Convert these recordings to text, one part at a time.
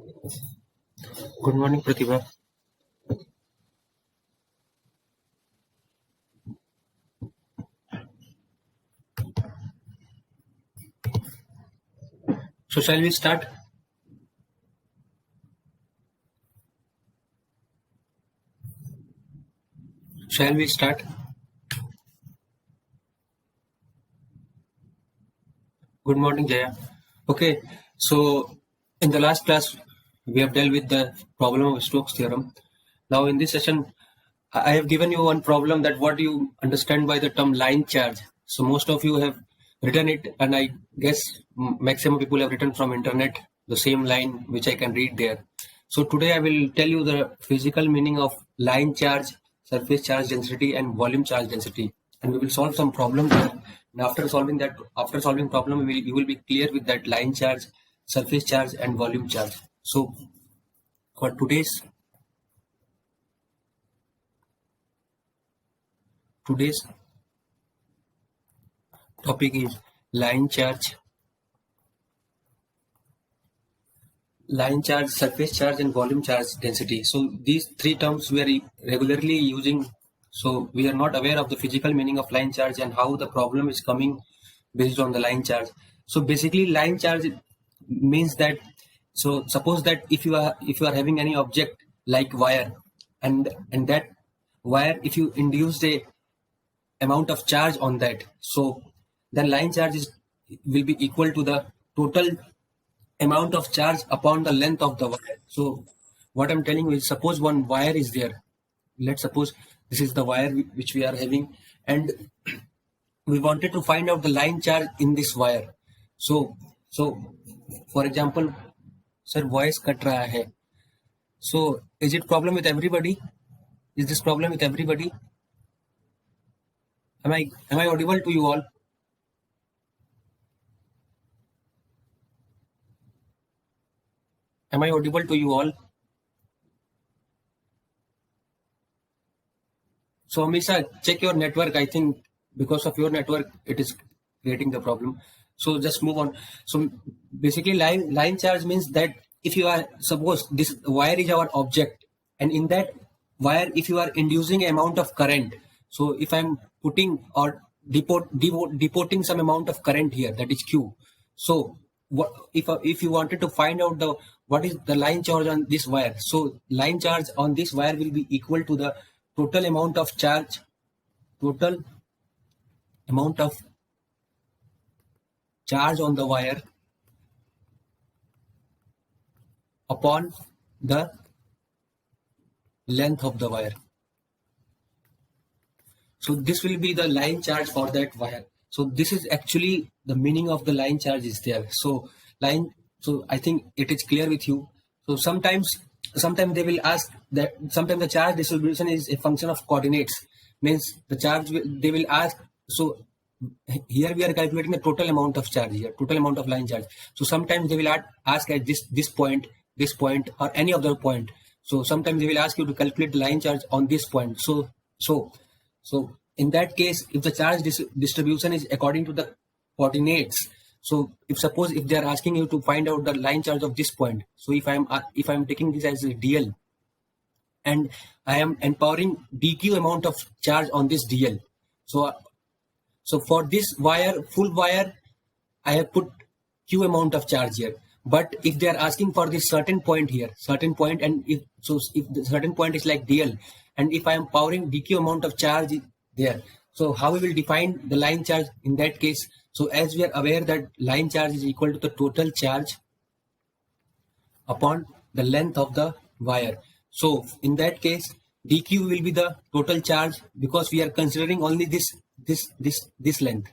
Good morning, Pratibha. So, shall we start? Shall we start? Good morning, Jaya. Okay, so in the last class, we have dealt with the problem of Stokes theorem. Now, in this session, I have given you one problem that what do you understand by the term line charge. So, most of you have written it, and I guess maximum people have written from internet the same line which I can read there. So, today I will tell you the physical meaning of line charge, surface charge density, and volume charge density, and we will solve some problem there. And after solving problem, you will be clear with that line charge, surface charge, and volume charge. So, for today's topic is line charge, surface charge, and volume charge density. So these three terms we are regularly using. So we are not aware of the physical meaning of line charge and how the problem is coming based on the line charge. So basically, line charge means that. So suppose that if you are having any object like wire, and that wire, if you induce a amount of charge on that, so the line charge will be equal to the total amount of charge upon the length of the wire. So what I'm telling you is, suppose one wire is there. Let's suppose this is the wire which we are having, and we wanted to find out the line charge in this wire. So for example, sir, voice cut raha hai. So is it problem with everybody? Is this problem with everybody? Am I audible to you all? Am I audible to you all? So Amisha, check your network. I think because of your network, it is creating the problem. So just move on. So basically, line charge means that if you are, suppose this wire is our object, and in that wire, if you are inducing amount of current, so if I'm putting or deporting some amount of current here, that is Q. So what if you wanted to find out the what is the line charge on this wire? So line charge on this wire will be equal to the total amount of charge, total amount of charge on the wire upon the length of the wire. So this will be the line charge for that wire. So this is actually the meaning of the line charge is there. So I think it is clear with you. So sometimes they will ask that sometimes the charge distribution is a function of coordinates. Means the charge they will ask. So here we are calculating the total amount of charge here, total amount of line charge. So sometimes they will ask at this point, or any other point. So sometimes they will ask you to calculate the line charge on this point. So in that case, if the charge distribution is according to the coordinates, so if they are asking you to find out the line charge of this point, so if I'm taking this as a DL, and I am empowering dq amount of charge on this DL, so for this wire, full wire, I have put q amount of charge here. But if they are asking for this certain point here, and if the certain point is like DL, and if I am powering dq amount of charge there, so how we will define the line charge in that case? So as we are aware that line charge is equal to the total charge upon the length of the wire. So in that case, dq will be the total charge, because we are considering only this length.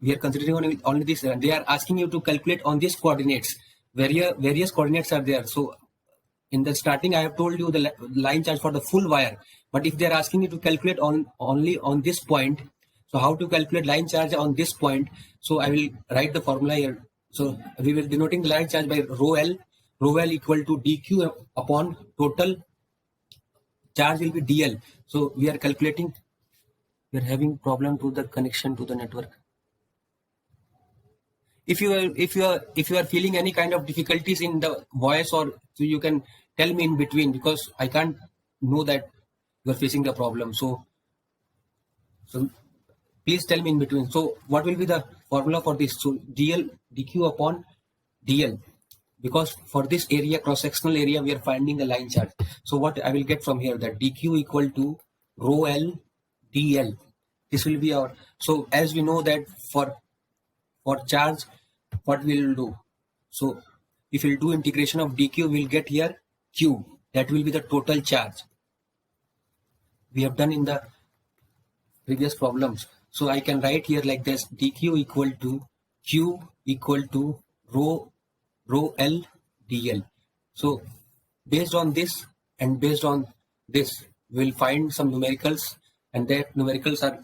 We are considering only this. They are asking you to calculate on these coordinates. Various coordinates are there. So in the starting, I have told you the line charge for the full wire. But if they are asking you to calculate only on this point, so how to calculate line charge on this point? So I will write the formula here. So we will denoting the line charge by rho L. Rho L equal to dq upon total charge will be DL. So we are calculating. We are having problem to the connection to the network. if you are feeling any kind of difficulties in the voice, or so you can tell me in between, because I can't know that you are facing the problem. So please tell me in between. So what will be the formula for this? So dq upon dl, because for this area, cross sectional area, we are finding the line charge. So what I will get from here, that dq equal to rho l dl. This will be our, so as we know that for charge, what we will do, so if we'll do integration of dq, we'll get here q, that will be the total charge we have done in the previous problems. So I can write here like this, dq equal to q equal to rho l dl. So based on this and based on this, we'll find some numericals, and that numericals are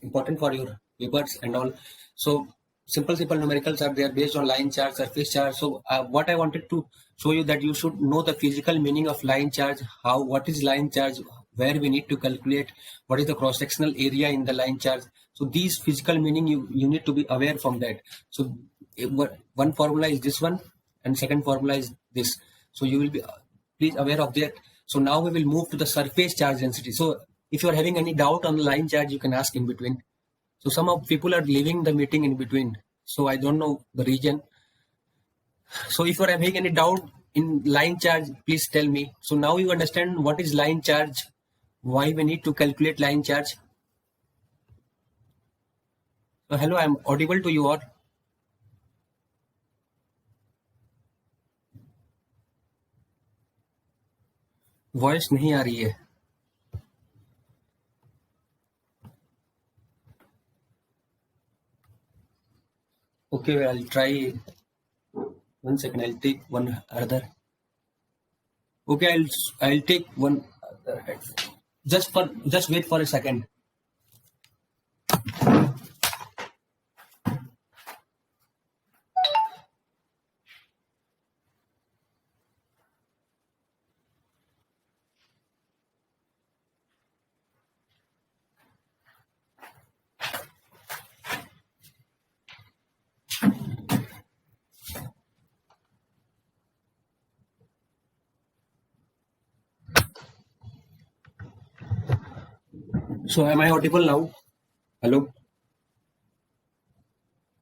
important for your papers and all. So simple numericals are there based on line charge, surface charge. So what I wanted to show you, that you should know the physical meaning of line charge, what is line charge, where we need to calculate, what is the cross sectional area in the line charge. So these physical meaning, you need to be aware from that. So one formula is this one, and second formula is this. So you will be please aware of that. So now we will move to the surface charge density. So if you are having any doubt on the line charge, you can ask in between. So some of people are leaving the meeting in between, so I don't know the reason. So if you are having any doubt in line charge, please tell me. So now you understand what is line charge, why we need to calculate line charge. So hello, I am audible to you, or voice नहीं आ रही है? Okay, well, I'll try. 1 second, I'll take one other. Okay, I'll take one other headphone. Just wait for a second. So am I audible now? Hello?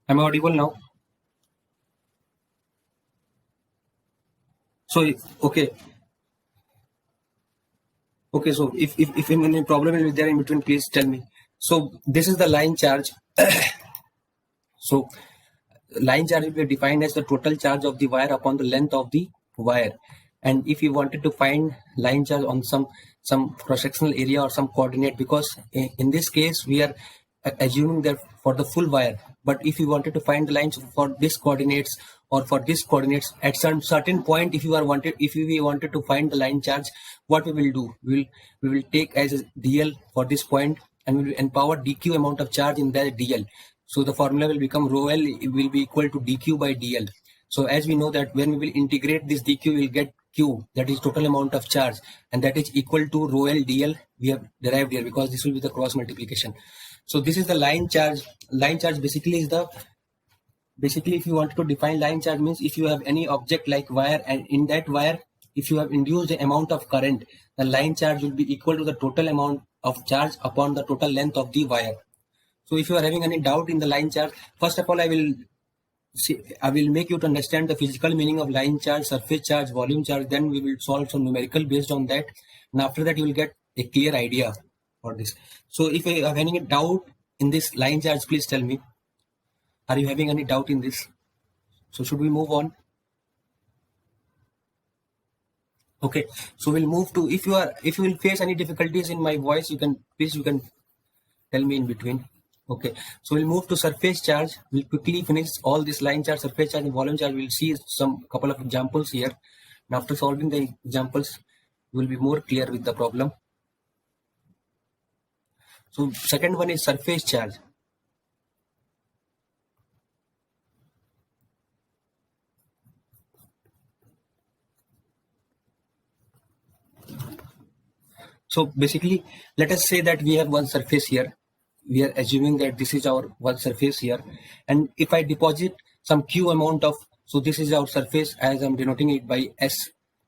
Am I audible now? So okay. Okay, so if any problem is there in between, please tell me. So this is the line charge. So line charge will be defined as the total charge of the wire upon the length of the wire. And if you wanted to find line charge on some cross-sectional area or some coordinate, because in this case we are assuming that for the full wire, but if you wanted to find the lines for this coordinates or for this coordinates at some certain point, if we wanted to find the line charge, what we will do, we will take as a dl for this point, and we will empower dq amount of charge in that dl. So the formula will become rho l will be equal to dq by dl. So as we know that when we will integrate this dq, we will get q, that is total amount of charge, and that is equal to rho l dl. We have derived here because this will be the cross multiplication. So this is the line charge. Line charge basically is if you want to define line charge, means if you have any object like wire, and in that wire if you have induced the amount of current, the line charge will be equal to the total amount of charge upon the total length of the wire. So if you are having any doubt in the line charge, first of all I will make you to understand the physical meaning of line charge, surface charge, volume charge. Then we will solve some numerical based on that, and after that you will get a clear idea for this. So if you have any doubt in this line charge, please tell me. Are you having any doubt in this? So should we move on? Okay, so we'll move to, if you will face any difficulties in my voice, you can tell me in between. Okay, so we'll move to surface charge. We'll quickly finish all this line charge, surface charge and volume charge. We'll see some couple of examples here, and after solving the examples you will be more clear with the problem. So second one is surface charge. So basically, let us say that we have one surface here. We are assuming that this is our one surface here, and if I deposit some q amount of, so this is our surface as I'm denoting it by S,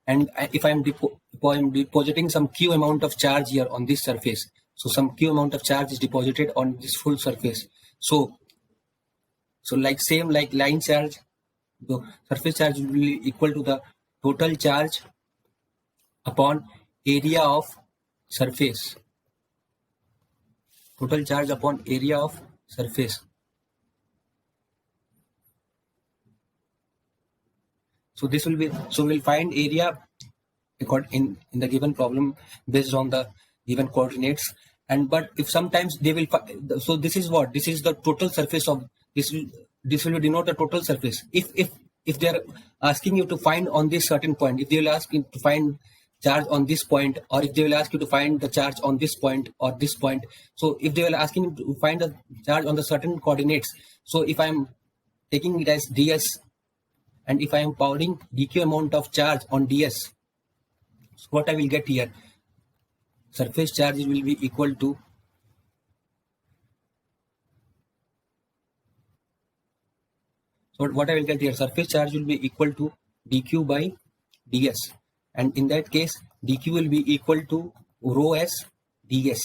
and if I'm depositing some q amount of charge here on this surface, so some q amount of charge is deposited on this full surface. So like same like line charge, the surface charge will be equal to the total charge upon area of surface. Total charge upon area of surface. So this will be, so we'll find area in the given problem based on the given coordinates. And but if sometimes they will, so this is what, this is the total surface of this will denote the total surface. If they are asking you to find on this certain point, if they will ask you to find charge on this point, or if they will ask you to find the charge on this point or this point, so if they will asking you to find the charge on the certain coordinates, so if I'm taking it as ds, and if I am powering dq amount of charge on ds, so what I will get here, surface charge will be equal to, so what I will get here, surface charge will be equal to dq by ds, and in that case dq will be equal to rho s ds,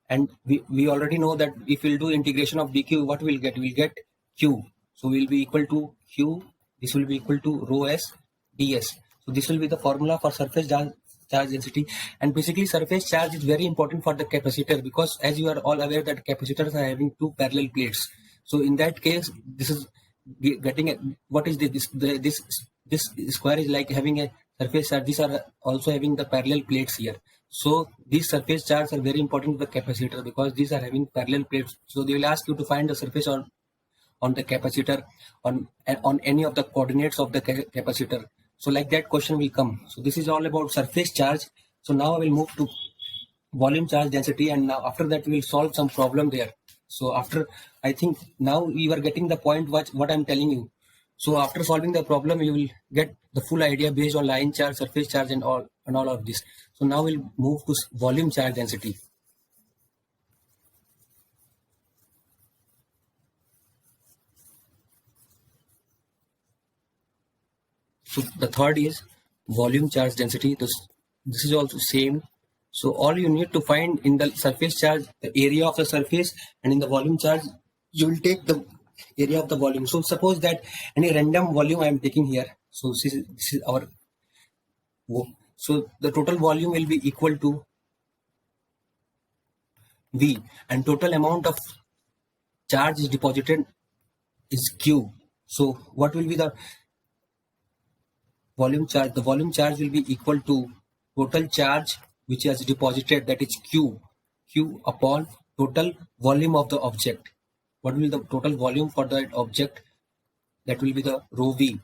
and we already know that if we'll do integration of dq, what we'll get, q, so will be equal to q, this will be equal to rho s ds. So this will be the formula for surface charge density. And basically surface charge is very important for the capacitor, because as you are all aware that capacitors are having two parallel plates. So in that case, this is getting a, what is this square is like having a surface charge. These are also having the parallel plates here. So these surface charges are very important to the capacitor because these are having parallel plates. So they will ask you to find the surface on the capacitor on any of the coordinates of the capacitor. So like that question will come. So this is all about surface charge. So now I will move to volume charge density, and now after that we will solve some problem there. So after, I think now you are getting the point what I'm telling you. So after solving the problem, you will get the full idea based on line charge, surface charge, and all of this. So now we'll move to volume charge density. So the third is volume charge density. This is also same. So all you need to find in the surface charge, the area of the surface, and in the volume charge, you will take the area of the volume. So suppose that any random volume I am taking here. So this is our, so the total volume will be equal to V, and total amount of charge is deposited is Q. So what will be the volume charge? The volume charge will be equal to total charge which is deposited, that is Q upon total volume of the object. What will be the total volume for that object? That will be the rho V.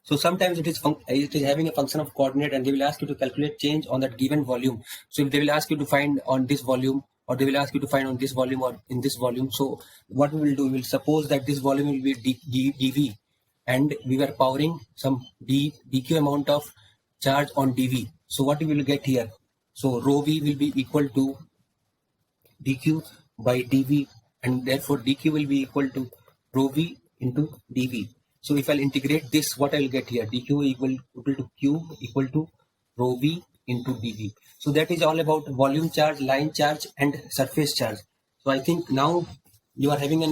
So sometimes it is having a function of coordinate, and they will ask you to calculate change on that given volume. So if they will ask you to find on this volume, or they will ask you to find on this volume or in this volume, so what we will do, we will suppose that this volume will be dV, and we were powering some dq amount of charge on dV. So what we will get here? So rho V will be equal to dq by dV, and therefore dq will be equal to rho V into dV. So if I'll integrate this, what I'll get here? dq equal to q equal to rho V into dV. So that is all about volume charge, line charge, and surface charge. So I think now you are having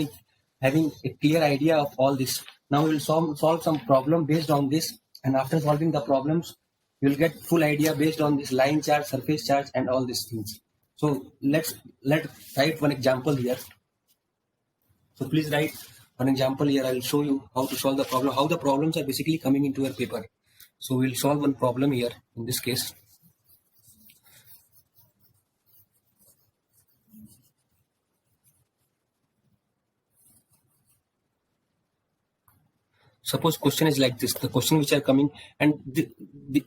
a clear idea of all this. Now we will solve some problem based on this, and after solving the problems, you will get full idea based on this line charge, surface charge, and all these things. So let's write one example here. So please write one example here. I will show you how to solve the problem, how the problems are basically coming into your paper. So we'll solve one problem here in this case. Suppose question is like this, the question which are coming, and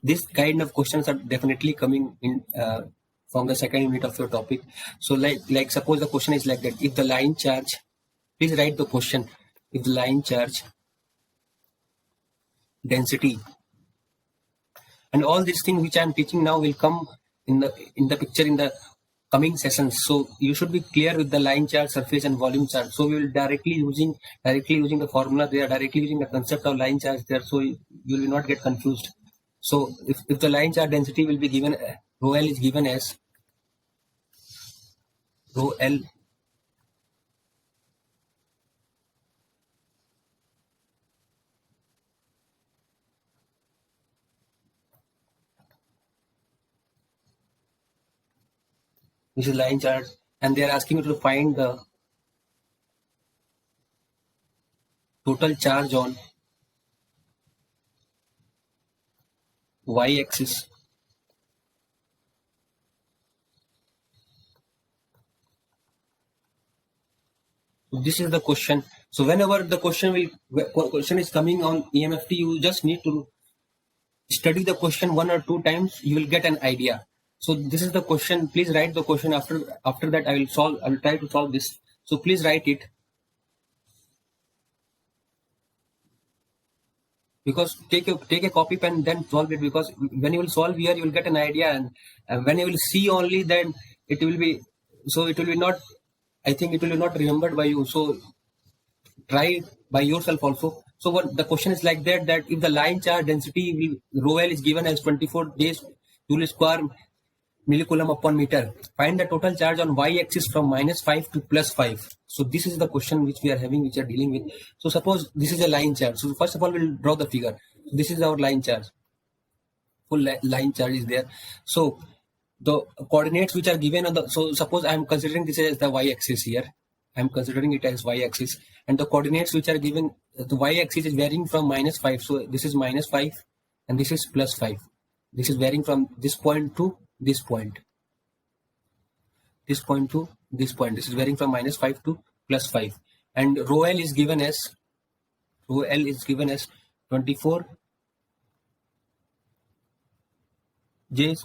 this kind of questions are definitely coming in from the second unit of your topic. So like suppose the question is like that, if the line charge, please write the question, if the line charge density, and all these things which I am teaching now will come in the picture in the coming sessions. So you should be clear with the line charge, surface, and volume charge. So we will directly using the formula there, directly using the concept of line charge there. So you will not get confused. So if the line charge density will be given, rho L is given as rho L which is line charge, and they are asking you to find the total charge on y-axis. This is the question. So whenever the question is coming on EMFT, you just need to study the question 1 or 2 times. You will get an idea. So this is the question. Please write the question. After that, I will try to solve this. So please write it. Because take a copy pen, then solve it, because when you will solve here you will get an idea, and when you will see only, then it will be not, I think it will be not remembered by you. So try it by yourself also. So what the question is like that if the line charge density rho L is given as 24 days joule square millicoulomb upon meter, find the total charge on y-axis from -5 to +5. So this is the question which we are dealing with. So suppose this is a line charge. So first of all, we'll draw the figure. So this is our line charge. Full line charge is there. So the coordinates which are given on the, so suppose I am considering this as the y-axis here. I am considering it as y-axis, and the coordinates which are given, the y-axis is varying from -5. So this is -5 and this is +5. This is varying from this point to this point. This point to this point. This is varying from -5 to +5. And rho L is given as 24 j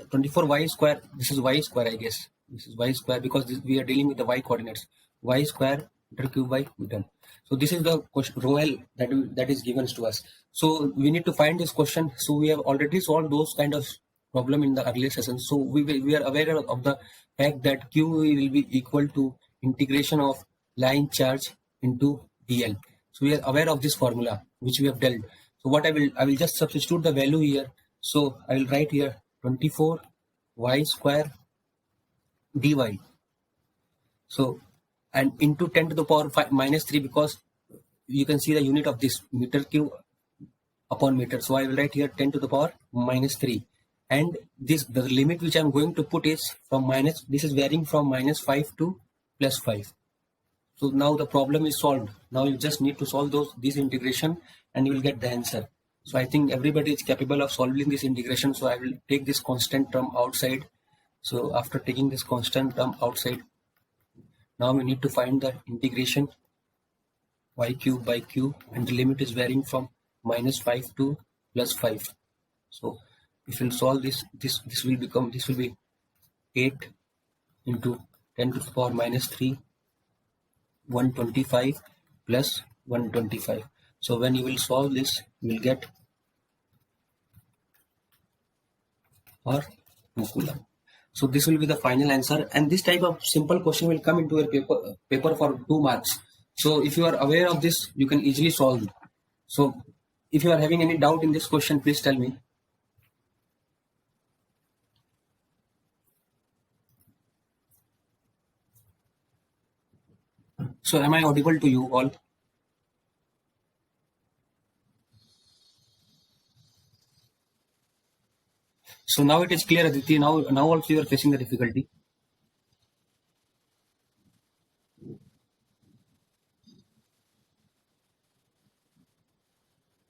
24 y square. This is y square, I guess. This is y square because we are dealing with the y coordinates. Y square meter cube by meter. So this is the question, rho L, that is given to us. So we need to find this question. So we have already solved those kind of problem in the earlier session. So we are aware of the fact that Q will be equal to integration of line charge into dl. So we are aware of this formula which we have dealt. So what I will just substitute the value here. So I will write here 24 y square dy. So and into 10 to the power -3, because you can see the unit of this meter cube upon meter. So I will write here 10 to the power -3. And the limit which I am going to put is from this is varying from -5 to +5. So now the problem is solved. Now you just need to solve this integration and you will get the answer. So I think everybody is capable of solving this integration. So I will take this constant term outside. So after taking this constant term outside, now we need to find the integration y cube by q, and the limit is varying from -5 to +5. So if you solve this will be 8 into 10 to the power -3, 125 plus 125. So when you will solve this, you will get or 2 coulomb. So this will be the final answer, and this type of simple question will come into your paper for 2 marks. So if you are aware of this, you can easily solve it. So if you are having any doubt in this question, please tell me. So am I audible to you all? So now it is clear, Aditi. Now also you are facing the difficulty.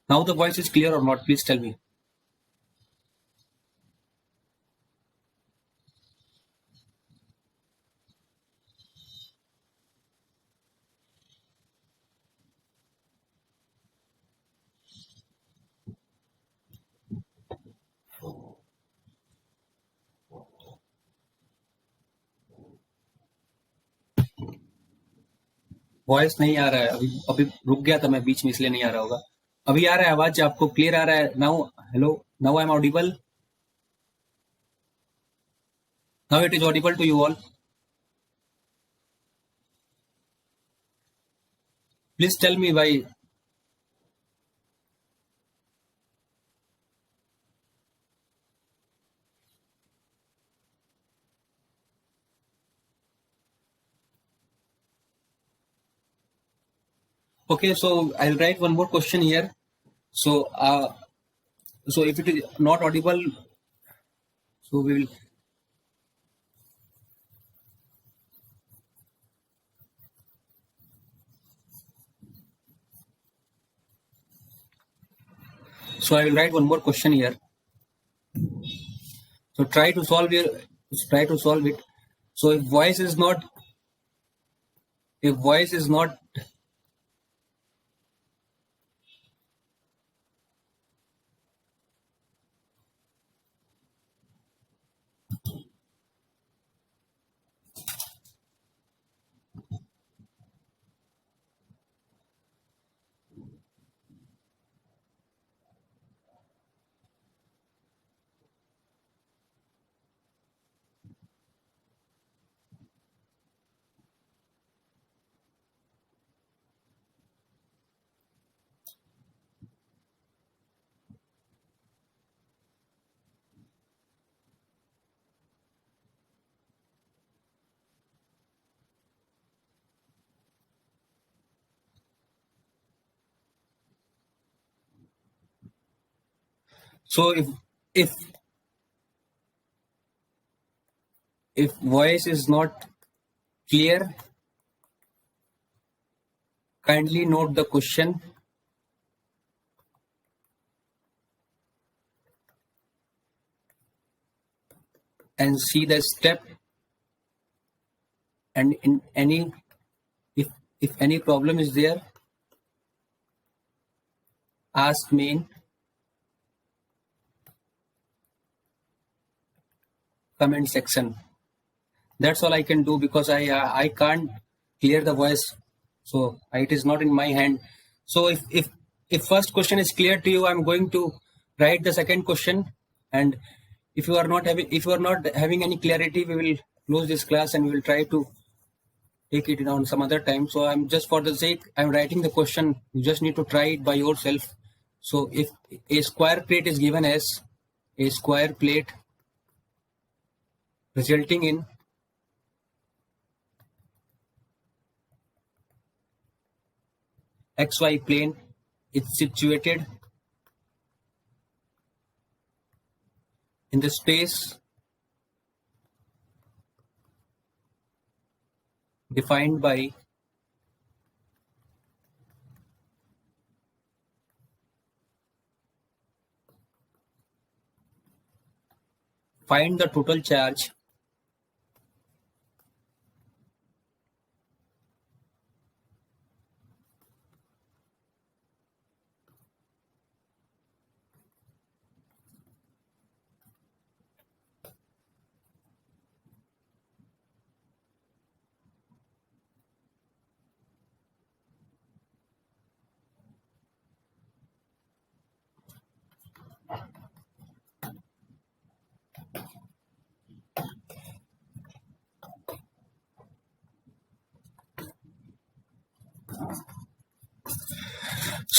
Now the voice is clear or not? Please tell me. Voice नहीं आ रहा है अभी रुक गया था मैं बीच में, इसलिए नहीं आ रहा होगा. अभी आ रहा है आवाज? आपको क्लियर आ रहा है? Now hello, now I am audible. Now it is audible to you all. Please tell me why. Okay, so I'll write one more question here. So, so if it is not audible, so we will. So I will write one more question here. So try to solve it. So if voice is not, so if if voice is not clear, kindly note the question and see the step, and in any if any problem is there, ask me in comment section. That's all I can do, because I can't clear the voice, so it is not in my hand. So if first question is clear to you, I'm going to write the second question, and if you are not having any clarity, we will close this class and we will try to take it on some other time. So I'm just, for the sake, I'm writing the question. You just need to try it by yourself. So if a square plate is given as a square plate resulting in xy plane, it's situated in the space defined by find the total charge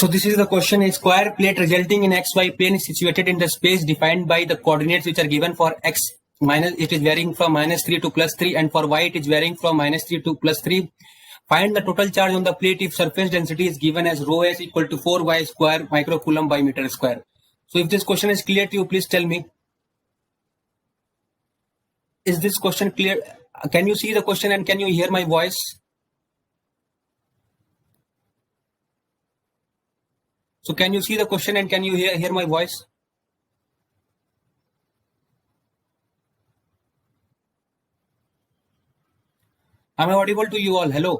So this is the question. A square plate resulting in xy plane is situated in the space defined by the coordinates which are given. For x minus, it is varying from -3 to +3, and for y it is varying from -3 to +3. Find the total charge on the plate if surface density is given as rho s equal to 4y square microcoulomb by meter square. So if this question is clear to you, please tell me. Is this question clear? Can you see the question and can you hear my voice? So can you see the question and can you hear my voice? Am I audible to you all? Hello.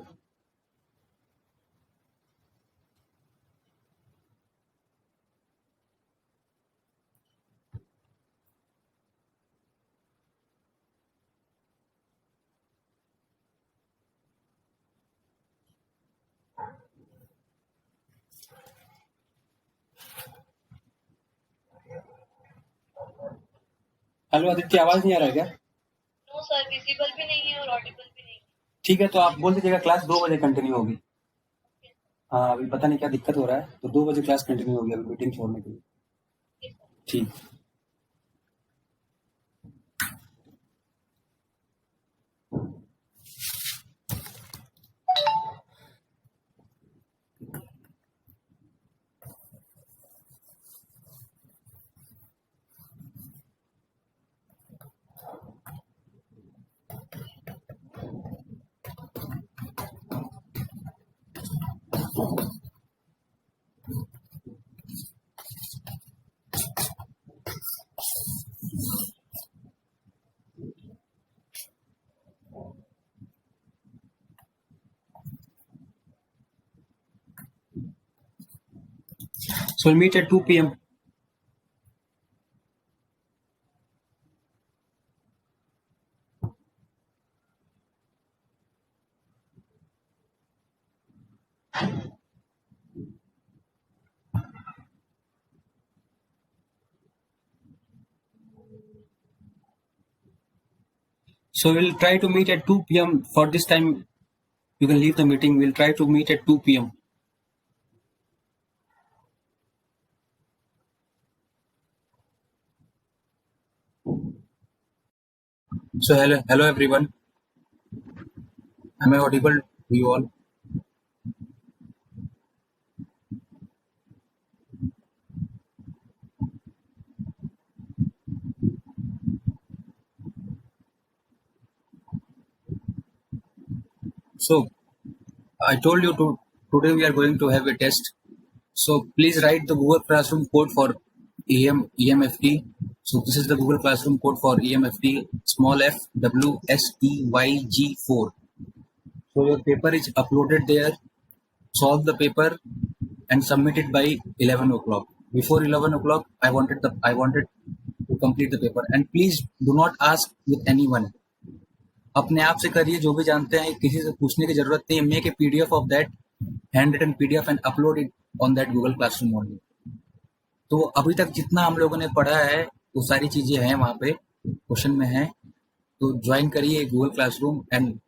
Hello Aditya, आवाज नहीं आ रहा है क्या? Sir visible भी नहीं है और Audible भी नहीं है। ठीक है, तो आप बोल दीजिएगा क्लास 2 बजे कंटिन्यू होगी। हाँ, अभी पता नहीं क्या दिक्कत हो रहा है, तो 2 बजे क्लास कंटिन्यू होगी अभी मीटिंग छोड़ने के लिए। ठीक। So we'll meet at 2 p.m. So we'll try to meet at 2 p.m. For this time, you can leave the meeting. We'll try to meet at 2 p.m. So hello everyone. Am I audible to you all? So I told you today we are going to have a test. So please write the Google Classroom code for EMFT. So this is the Google Classroom code for EMFT, small f w s e y g 4. So your paper is uploaded there. Solve the paper and submit it by 11 o'clock. Before 11 o'clock, I wanted to complete the paper. And please do not ask with anyone. अपने आप से करिए, जो भी जानते हैं, किसी से पूछने की जरूरत नहीं है. Make a PDF of that handwritten PDF and upload it on that Google classroom only. तो अभी तक जितना हम लोगों ने पढ़ा है वो सारी चीजें हैं वहां पे क्वेश्चन में है. तो ज्वाइन करिए Google classroom and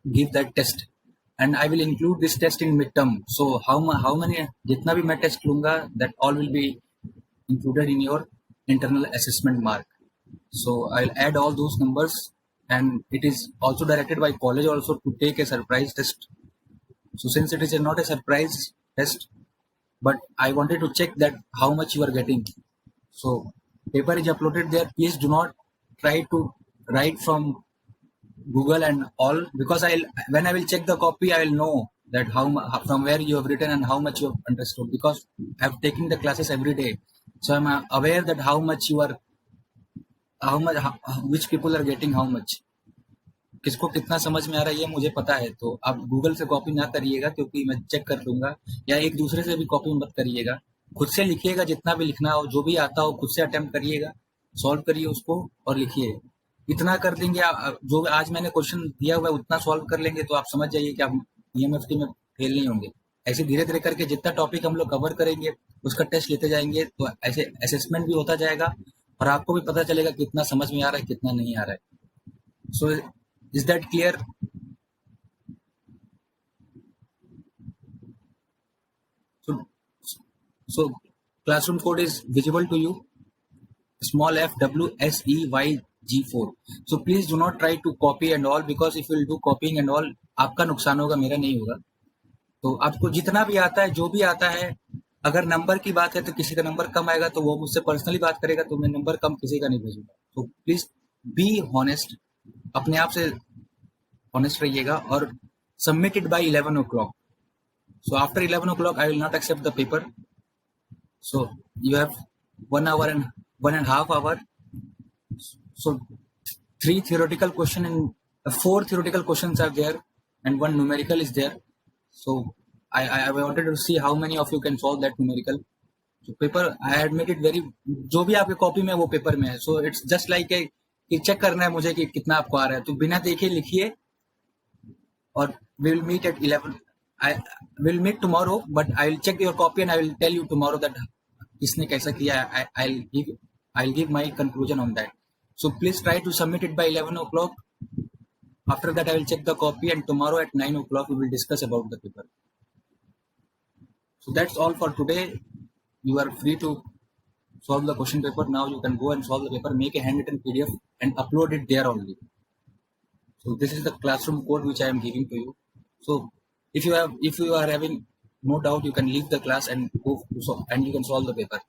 give that test. And I will include this test in mid term. So how many, जितना भी मैं टेस्ट लूंगा, that all will be included in your internal assessment mark. So I'll add all those numbers, and it is also directed by college also to take a surprise test. So since it is not a surprise test, but I wanted to check that how much you are getting. So paper is uploaded there. Please do not try to write from Google and all, because when I will check the copy, I will know that from where you have written and how much you have understood, because I have taken the classes every day. So I'm aware that how much which people are getting how much, किसको कितना समझ में आ रहा है ये मुझे पता है. तो आप गूगल से कॉपी ना करिएगा, क्योंकि मैं चेक कर लूंगा. या एक दूसरे से भी कॉपी मत करिएगा, खुद से लिखिएगा. जितना भी लिखना हो, जो भी आता हो, खुद से अटेम्प्ट करिएगा, सॉल्व करिए उसको और लिखिए. इतना कर देंगे, जो आज मैंने क्वेश्चन दिया हुआ है उतना सॉल्व कर लेंगे, तो आप समझ जाइए कि आप EMFT में फेल नहीं होंगे. ऐसे धीरे धीरे करके जितना टॉपिक हम लोग कवर करेंगे उसका टेस्ट लेते जाएंगे, तो ऐसे असेसमेंट भी होता जाएगा और आपको भी पता चलेगा कितना समझ में आ रहा है, कितना नहीं आ रहा है. So is that clear? So classroom code is visible to you, small f w s e y g 4. So please do not try to copy and all, because if you will do copying and all, आपका नुकसान होगा, मेरा नहीं होगा. तो आपको जितना भी आता है, जो भी आता है, अगर नंबर की बात है तो किसी का नंबर कम आएगा तो वो मुझसे पर्सनली बात करेगा, तो मैं नंबर कम किसी का नहीं भेजूंगा. तो प्लीज बी हॉनेस्ट, अपने आप से हॉनेस्ट रहिएगा और submit it by 11 o'clock. So after 11 o'clock, I will not accept the paper. So you have 1 hour and 1.5 hour. So 4 theoretical questions are there, and 1 numerical is there. So I wanted to see how many of you can solve that numerical. So paper, I had made it very, जो भी आपके copy में वो paper में है. So it's just like कि check करना है मुझे कि कितना आपको आ रहा है. तो बिना देखे लिखिए, और we will meet at 11. I will meet tomorrow, but I will check your copy and I will tell you tomorrow that किसने कैसा किया है. I'll give my conclusion on that. So please try to submit it by 11 o'clock. After that, I will check the copy, and tomorrow at 9 o'clock, we will discuss about the paper. So that's all for today. You are free to solve the question paper. Now you can go and solve the paper, make a handwritten PDF and upload it there only. So this is the classroom code which I am giving to you. So if you are having no doubt, you can leave the class and go and you can solve the paper.